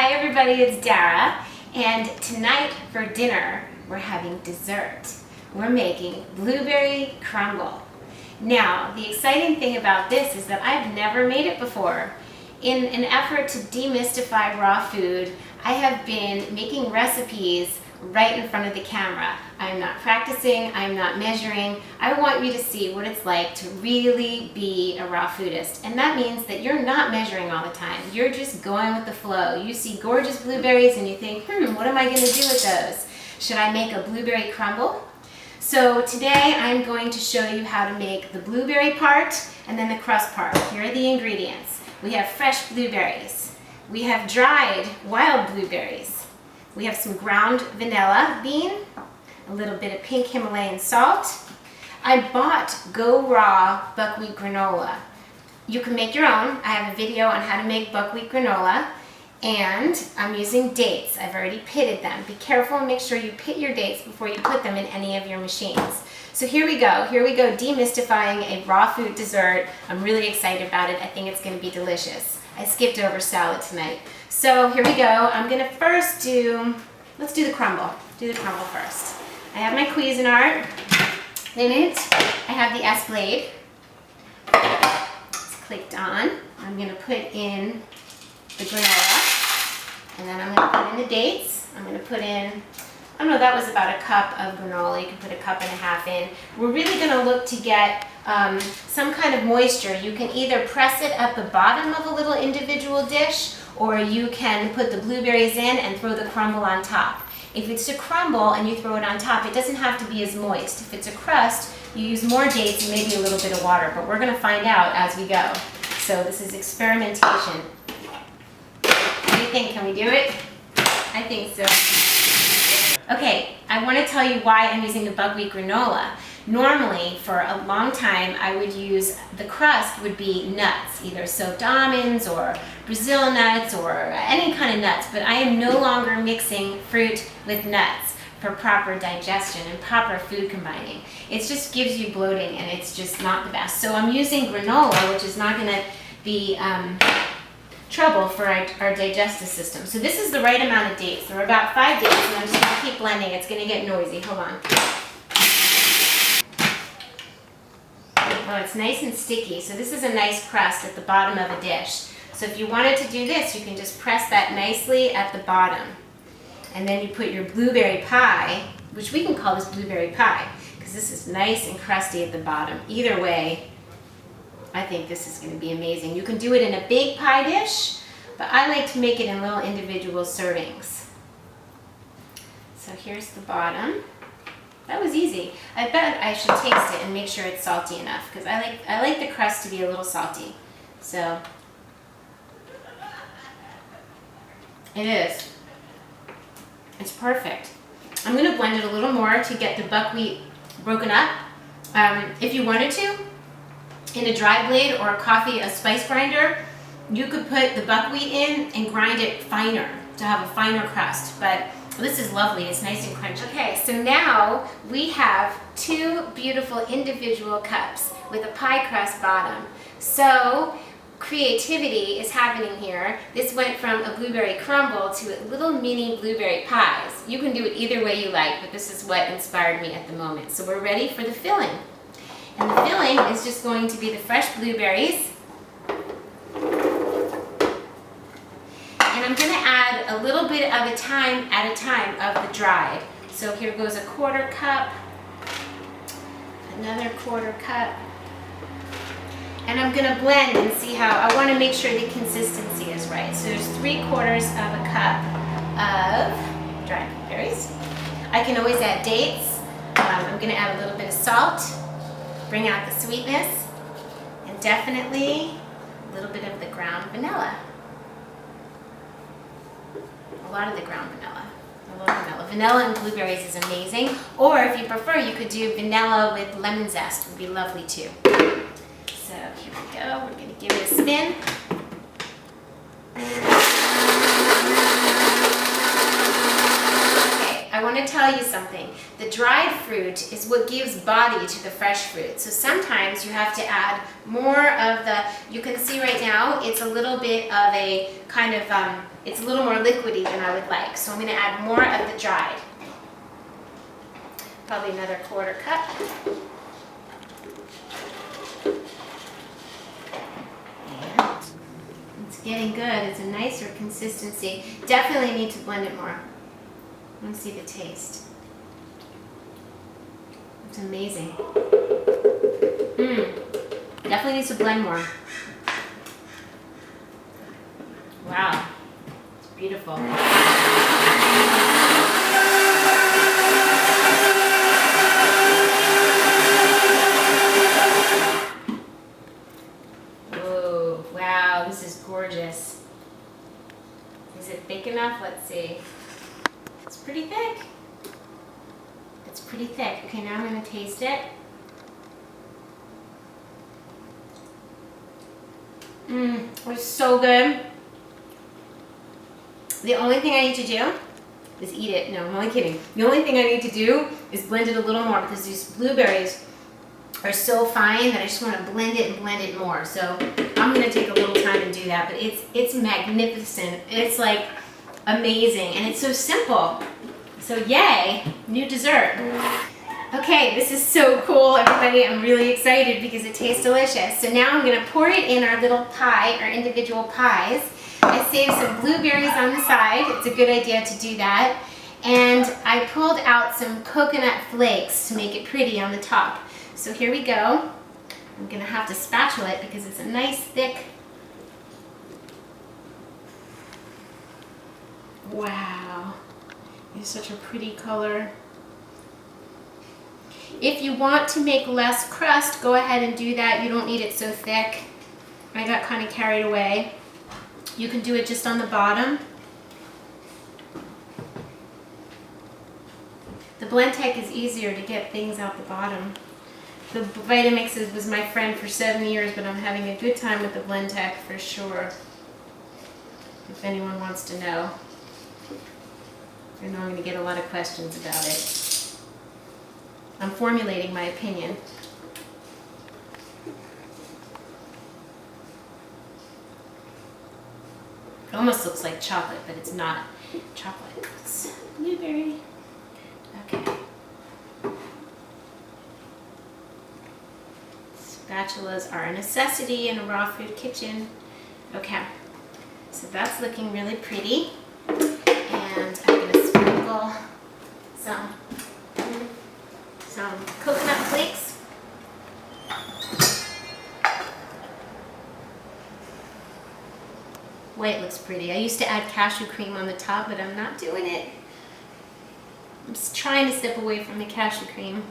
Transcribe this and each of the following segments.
Hi everybody, it's Dara, and tonight for dinner we're having dessert. We're making blueberry crumble. Now, the exciting thing about this is that I've never made it before. In an effort to demystify raw food, I have been making recipes right in front of the camera. I'm not practicing, I'm not measuring. I want you to see what it's like to really be a raw foodist. And that means that you're not measuring all the time. You're just going with the flow. You see gorgeous blueberries and you think, what am I gonna do with those? Should I make a blueberry crumble? So today I'm going to show you how to make the blueberry part and then the crust part. Here are the ingredients. We have fresh blueberries. We have dried wild blueberries. We have some ground vanilla bean, a little bit of pink Himalayan salt. I bought Go Raw buckwheat granola. You can make your own. I have a video on how to make buckwheat granola, and I'm using dates. I've already pitted them. Be careful and make sure you pit your dates before you put them in any of your machines. So here we go, demystifying a raw food dessert. I'm really excited about it. I think it's gonna be delicious. I skipped over salad tonight. So here we go. I'm gonna first let's do the crumble. Do the crumble first. I have my Cuisinart. In it, I have the S blade. It's clicked on. I'm gonna put in the granola, and then I'm gonna put in the dates. I'm gonna put in, I don't know, that was about a cup of granola. You can put a cup and a half in. We're really gonna look to get some kind of moisture. You can either press it at the bottom of a little individual dish, or you can put the blueberries in and throw the crumble on top. If it's a crumble and you throw it on top, it doesn't have to be as moist. If it's a crust, you use more dates and maybe a little bit of water, but we're gonna find out as we go. So this is experimentation. What do you think? Can we do it? I think so. Okay, I want to tell you why I'm using the buckwheat granola. Normally, for a long time, I would use, the crust would be nuts, either soaked almonds or Brazil nuts or any kind of nuts, but I am no longer mixing fruit with nuts for proper digestion and proper food combining. It just gives you bloating and it's just not the best. So I'm using granola, which is not going to be trouble for our digestive system. So this is the right amount of dates. There are about 5 dates, and I'm just going to keep blending. It's going to get noisy. Hold on. Oh, it's nice and sticky. So this is a nice crust at the bottom of a dish. So if you wanted to do this, you can just press that nicely at the bottom. And then you put your blueberry pie, which we can call this blueberry pie, because this is nice and crusty at the bottom. Either way, I think this is going to be amazing. You can do it in a big pie dish, but I like to make it in little individual servings. So here's the bottom. That was easy. I bet I should taste it and make sure it's salty enough, because I like the crust to be a little salty. So it is. It's perfect. I'm going to blend it a little more to get the buckwheat broken up. If you wanted to, in a dry blade or a spice grinder, you could put the buckwheat in and grind it finer to have a finer crust. But this is lovely. It's nice and crunchy. Okay, so now we have 2 beautiful individual cups with a pie crust bottom. So creativity is happening here. This went from a blueberry crumble to little mini blueberry pies. You can do it either way you like, but this is what inspired me at the moment. So we're ready for the filling. And the filling is just going to be the fresh blueberries. And I'm going to add a little bit of a time at a time of the dried. So here goes a 1/4 cup, another 1/4 cup. And I'm going to blend and see how, I want to make sure the consistency is right. So there's 3/4 of a cup of dried blueberries. I can always add dates. I'm going to add a little bit of salt, bring out the sweetness, and definitely a little bit of the ground vanilla. A lot of the ground vanilla. I love vanilla. Vanilla and blueberries is amazing. Or if you prefer, you could do vanilla with lemon zest. It would be lovely too. So here we go. We're going to give it a spin. Okay, I want going to tell you something. The dried fruit is what gives body to the fresh fruit. So sometimes you have to add more of the, you can see right now, it's a little bit of a kind of, it's a little more liquidy than I would like. So I'm going to add more of the dried. Probably another 1/4 cup. It's getting good. It's a nicer consistency. Definitely need to blend it more. I want to see the taste. It's amazing. Definitely needs to blend more. Wow. It's beautiful. Oh, wow. This is gorgeous. Is it thick enough? Let's see. It's pretty thick. It's pretty thick. Okay, now I'm going to taste it. It's so good. The only thing I need to do is eat it. No, I'm only kidding. The only thing I need to do is blend it a little more because these blueberries are so fine that I just want to blend it and blend it more. So I'm going to take a little time and do that, but it's magnificent. It's like amazing, and it's so simple. So yay, new dessert. Okay, this is so cool, everybody. I'm really excited because it tastes delicious. So now I'm going to pour it in our little pie, our individual pies. I saved some blueberries on the side. It's a good idea to do that. And I pulled out some coconut flakes to make it pretty on the top. So here we go. I'm going to have to spatula it because it's a nice thick. Wow. It's such a pretty color. If you want to make less crust, go ahead and do that. You don't need it so thick. I got kind of carried away. You can do it just on the bottom. The Blendtec is easier to get things out the bottom. The Vitamix was my friend for 7 years, but I'm having a good time with the Blendtec for sure. If anyone wants to know. I know I'm going to get a lot of questions about it. I'm formulating my opinion. It almost looks like chocolate, but it's not chocolate. It's blueberry. Okay. Spatulas are a necessity in a raw food kitchen. Okay. So that's looking really pretty. And I'm going to sprinkle some coconut flakes. White looks pretty. I used to add cashew cream on the top, but I'm not doing it. I'm just trying to step away from the cashew cream.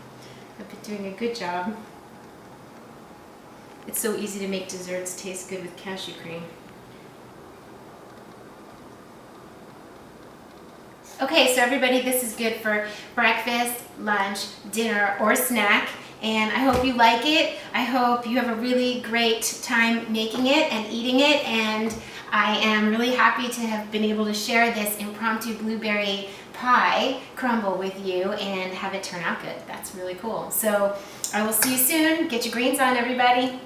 I've been doing a good job. It's so easy to make desserts taste good with cashew cream. Okay, so everybody, this is good for breakfast, lunch, dinner, or snack. And I hope you like it. I hope you have a really great time making it and eating it. And I am really happy to have been able to share this impromptu blueberry pie crumble with you and have it turn out good. That's really cool. So I will see you soon. Get your greens on, everybody.